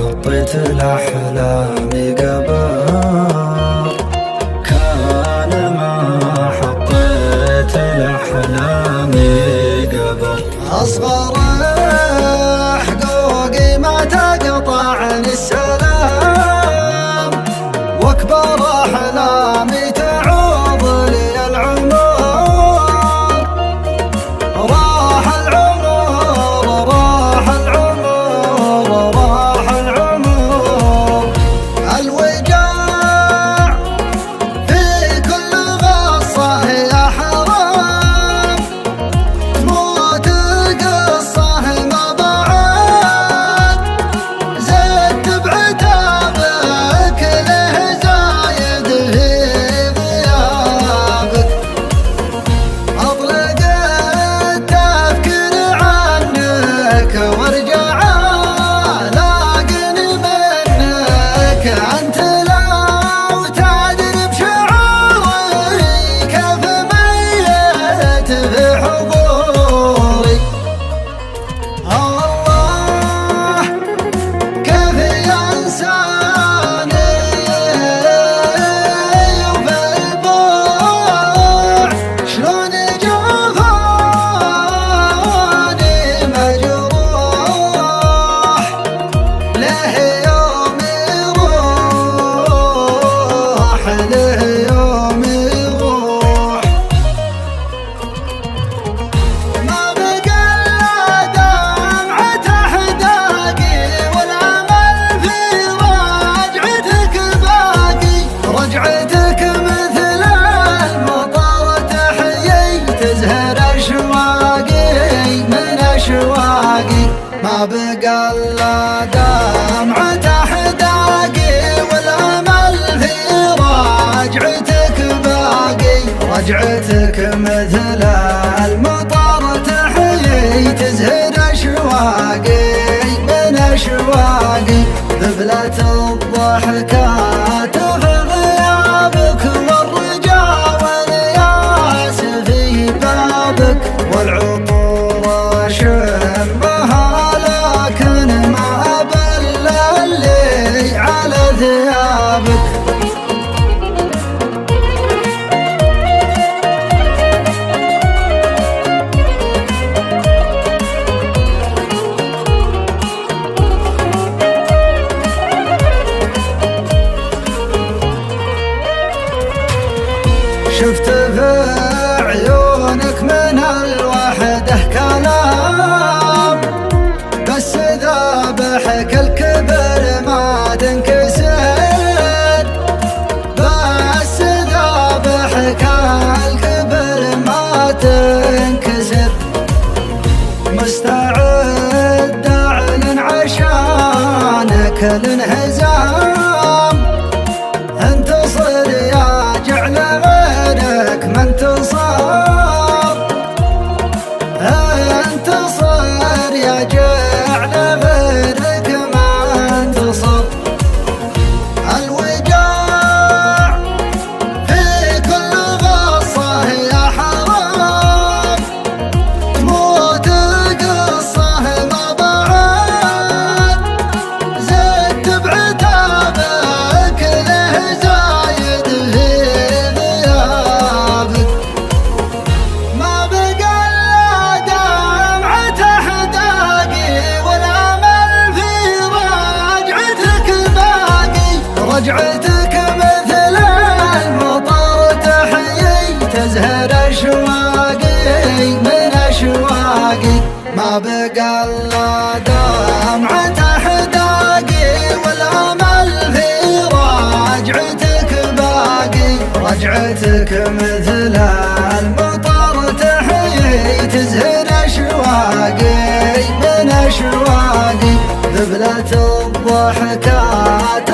حطيت الأحلام قبر، كان ما حطيت الأحلام قبر. أصغر حقوقي ما تقطعني السلام، واكبر أحلامي تعوض لي العمر. راح العمر راح العمر راح العمر، الوجاع في كل غصة يا حرام، تموت قصة ما بعد، زدت بعتابك له زايد في غيابك. أطلق التفكير عنك وارجع لاقني منك، أنت لو تدري بشعوري كيف ميت في حضوري. الله كيف ينساني وفي البوع شلون جفاني مجروح، له يوم يروح له يوم يروح. ما بقى إلا دمعة أحداقي، والأمل في رجعتك باقي. رجعتك مثل المطر تحيي، تزهر أشواقي من أشواقي. ما بقى إلا دمعة أحداقي، والأمل في رجعتك باقي. رجعتك مثل المطر تحيي، تزهر أشواقي من أشواقي. ذبلة الضحكات في غيابك، والرجاء والياس في بابك. والعطور أشمها لكن ما أبل اللي على ثيابك. شفت في عيونك من الوحدة كلام، بس ذابحك الكبر ما تنكسر. بس ذابحك الكبر ما تنكسر. مستعد أعلن عشانك الانهزام، انتصر يا جعل غيرك ما انتصر. انتصر يا جعل غيرك ما انتصر. الوجاع في كل غصة يا حرام، تموت قصة ما بعد، زدت بعتابك له زايد في غيابك. ما بقى إلا دمعة أحداقي، والأمل في رجعتك باقي. رجعتك مثل المطر تحيي، تزهر أشواقي من أشواقي. ما بقى إلا دمعة أحداقي، والأمل في رجعتك باقي. رجعتك مثل المطر تحيي، تزهر أشواقي من أشواقي. ذبلة الضحكات